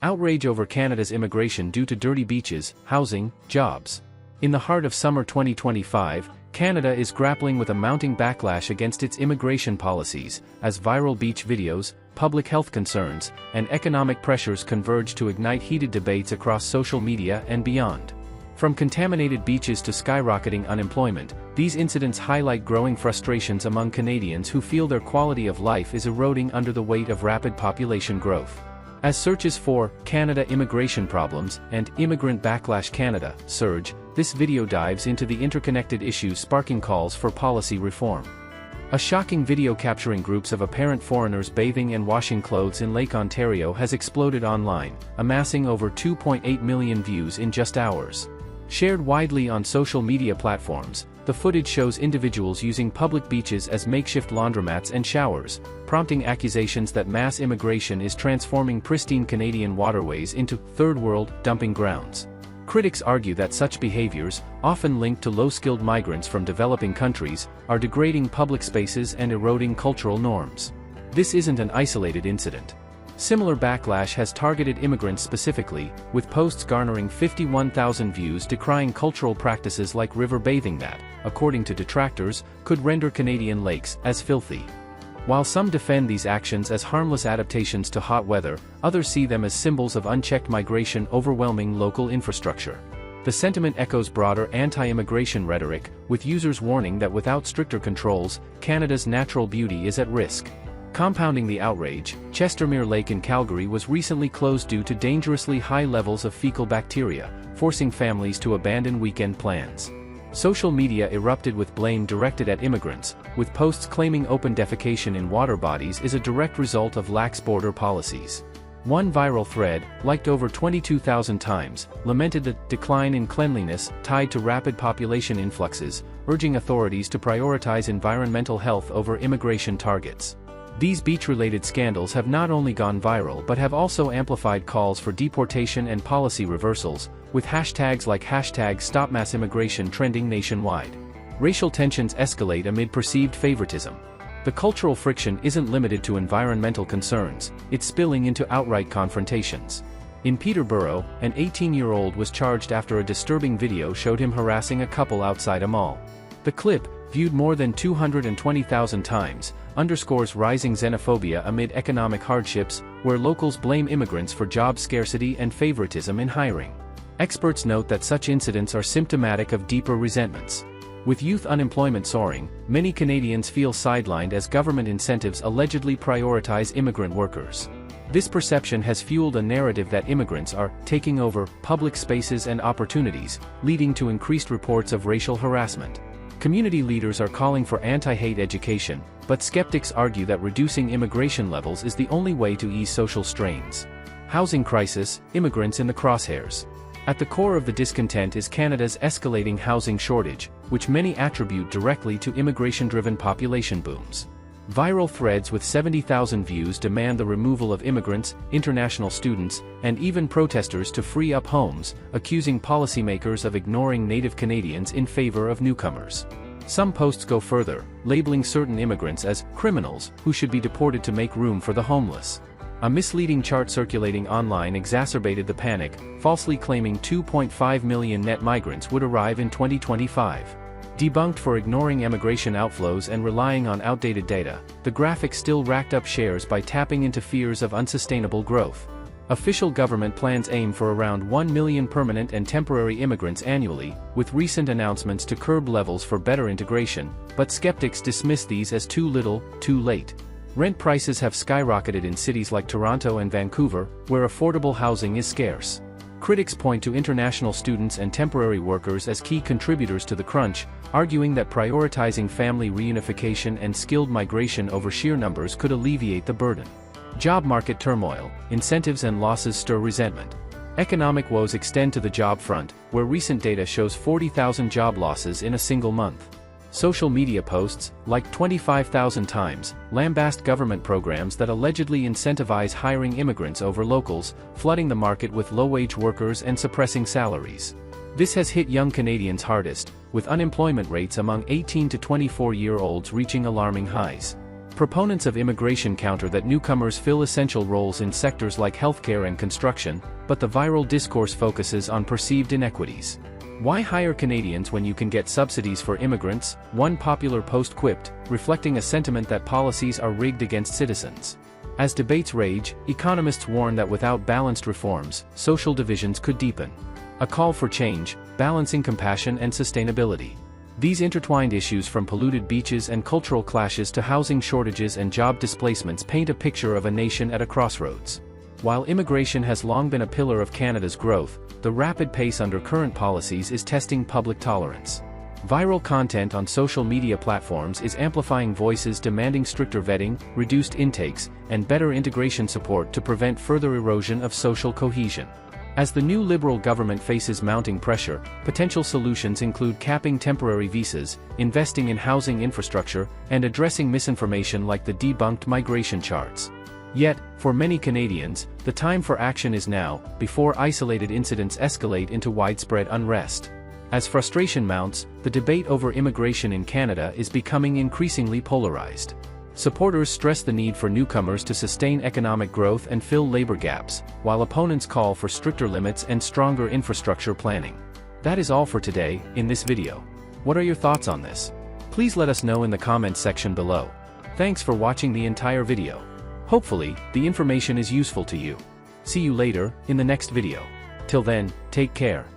Outrage over Canada's immigration due to dirty beaches, housing, jobs. In the heart of summer 2025, Canada is grappling with a mounting backlash against its immigration policies, as viral beach videos, public health concerns, and economic pressures converge to ignite heated debates across social media and beyond. From contaminated beaches to skyrocketing unemployment, these incidents highlight growing frustrations among Canadians who feel their quality of life is eroding under the weight of rapid population growth. As searches for Canada immigration problems and Immigrant Backlash Canada surge, this video dives into the interconnected issues sparking calls for policy reform. A shocking video capturing groups of apparent foreigners bathing and washing clothes in Lake Ontario has exploded online, amassing over 2.8 million views in just hours. Shared widely on social media platforms, the footage shows individuals using public beaches as makeshift laundromats and showers, prompting accusations that mass immigration is transforming pristine Canadian waterways into third-world dumping grounds. Critics argue that such behaviors, often linked to low-skilled migrants from developing countries, are degrading public spaces and eroding cultural norms. This isn't an isolated incident. Similar backlash has targeted immigrants specifically, with posts garnering 51,000 views decrying cultural practices like river bathing that, according to detractors, could render Canadian lakes as filthy. While some defend these actions as harmless adaptations to hot weather, others see them as symbols of unchecked migration overwhelming local infrastructure. The sentiment echoes broader anti-immigration rhetoric, with users warning that without stricter controls, Canada's natural beauty is at risk. Compounding the outrage, Chestermere Lake in Calgary was recently closed due to dangerously high levels of fecal bacteria, forcing families to abandon weekend plans. Social media erupted with blame directed at immigrants, with posts claiming open defecation in water bodies is a direct result of lax border policies. One viral thread, liked over 22,000 times, lamented the decline in cleanliness tied to rapid population influxes, urging authorities to prioritize environmental health over immigration targets. These beach-related scandals have not only gone viral but have also amplified calls for deportation and policy reversals, with hashtags like #StopMassImmigration trending nationwide. Racial tensions escalate amid perceived favoritism. The cultural friction isn't limited to environmental concerns, it's spilling into outright confrontations. In Peterborough, an 18-year-old was charged after a disturbing video showed him harassing a couple outside a mall. The clip, viewed more than 220,000 times, underscores rising xenophobia amid economic hardships, where locals blame immigrants for job scarcity and favoritism in hiring. Experts note that such incidents are symptomatic of deeper resentments. With youth unemployment soaring, many Canadians feel sidelined as government incentives allegedly prioritize immigrant workers. This perception has fueled a narrative that immigrants are taking over public spaces and opportunities, leading to increased reports of racial harassment. Community leaders are calling for anti-hate education, but skeptics argue that reducing immigration levels is the only way to ease social strains. Housing crisis, immigrants in the crosshairs. At the core of the discontent is Canada's escalating housing shortage, which many attribute directly to immigration-driven population booms. Viral threads with 70,000 views demand the removal of immigrants, international students, and even protesters to free up homes, accusing policymakers of ignoring native Canadians in favor of newcomers. Some posts go further, labeling certain immigrants as criminals who should be deported to make room for the homeless. A misleading chart circulating online exacerbated the panic, falsely claiming 2.5 million net migrants would arrive in 2025. Debunked for ignoring immigration outflows and relying on outdated data, the graphic still racked up shares by tapping into fears of unsustainable growth. Official government plans aim for around 1 million permanent and temporary immigrants annually, with recent announcements to curb levels for better integration, but skeptics dismiss these as too little, too late. Rent prices have skyrocketed in cities like Toronto and Vancouver, where affordable housing is scarce. Critics point to international students and temporary workers as key contributors to the crunch, arguing that prioritizing family reunification and skilled migration over sheer numbers could alleviate the burden. Job market turmoil, incentives and losses stir resentment. Economic woes extend to the job front, where recent data shows 40,000 job losses in a single month. Social media posts, like 25,000 times, lambast government programs that allegedly incentivize hiring immigrants over locals, flooding the market with low-wage workers and suppressing salaries. This has hit young Canadians hardest, with unemployment rates among 18 to 24-year-olds reaching alarming highs. Proponents of immigration counter that newcomers fill essential roles in sectors like healthcare and construction, but the viral discourse focuses on perceived inequities. Why hire Canadians when you can get subsidies for immigrants? One popular post quipped, reflecting a sentiment that policies are rigged against citizens. As debates rage, economists warn that without balanced reforms, social divisions could deepen. A call for change, balancing compassion and sustainability. These intertwined issues, from polluted beaches and cultural clashes to housing shortages and job displacements, paint a picture of a nation at a crossroads. While immigration has long been a pillar of Canada's growth, the rapid pace under current policies is testing public tolerance. Viral content on social media platforms is amplifying voices demanding stricter vetting, reduced intakes, and better integration support to prevent further erosion of social cohesion. As the new Liberal government faces mounting pressure, potential solutions include capping temporary visas, investing in housing infrastructure, and addressing misinformation like the debunked migration charts. Yet, for many Canadians, the time for action is now, before isolated incidents escalate into widespread unrest. As frustration mounts, the debate over immigration in Canada is becoming increasingly polarized. Supporters stress the need for newcomers to sustain economic growth and fill labor gaps, while opponents call for stricter limits and stronger infrastructure planning. That is all for today, in this video. What are your thoughts on this? Please let us know in the comments section below. Thanks for watching the entire video. Hopefully, the information is useful to you. See you later, in the next video. Till then, take care.